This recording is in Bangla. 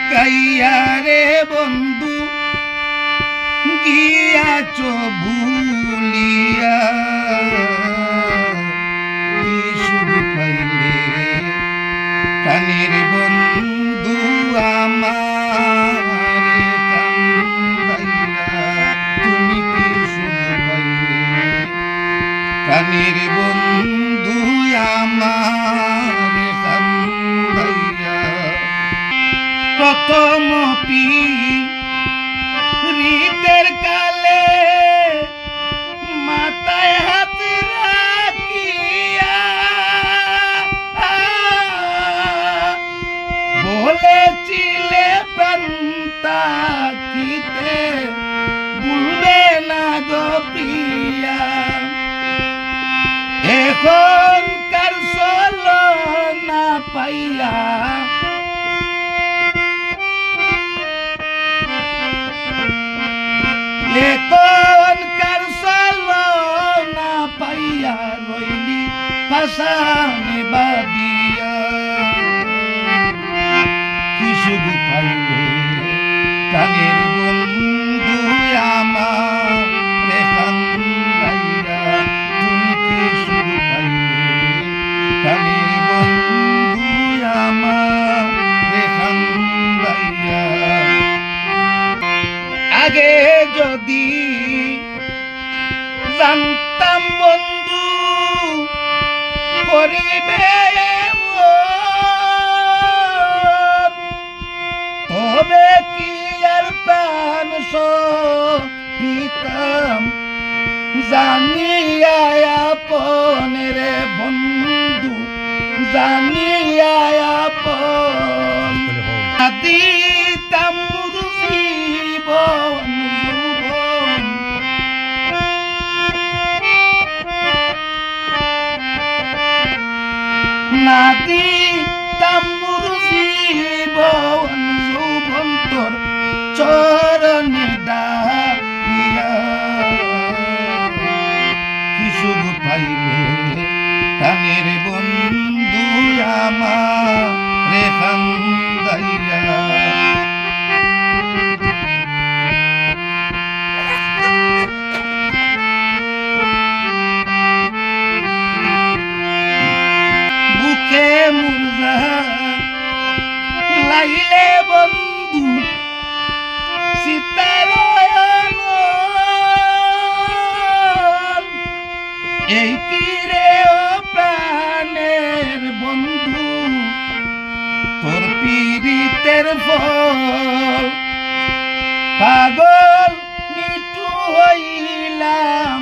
লুকাইয়া রে বন্ধু গিয়াছ ভুলিয়া কি শুধু পাইলে প্রাণের বন্ধু আমারে কান্দাইয়া তুমি কি শুধু পাইলে প্রাণের বন্ধু আমারে কান্দাইয়া প্রথম রীতের কালে মাথায় হাত রাখিয়া বলেছিলে প্রান্তাকিতে ভুলবে না গো প্রিয়া এখনকার চলো না পাইয়া এখনকার চলো না পাইয়া রইলি পাশানে বাদিয়া কি শুধু পাইলে প্রাণের বন্ধু আমারে কান্দাইয়া তুমি কি শুধু পাইলে প্রাণের বন্ধু আমারে কান্দাইয়া আগে যদি জানতাম বন্ধু করিবে তবে কি আর প্রাণ পিতাম জানিয়া আপন রে বন্ধু জানিয়া আপন দিতাম জীবন না দিতাম জীবন যৌবন তোর চরণে ডালিয়া কি শুধু পাইলে প্রাণের বন্ধু আমারে কান্দাইয়া লাইলে বন্ধু সীতারয়ন এই কি রে ও প্রাণের বন্ধু তোর পীড়িতের ফল পাগল মিঠু হইলাম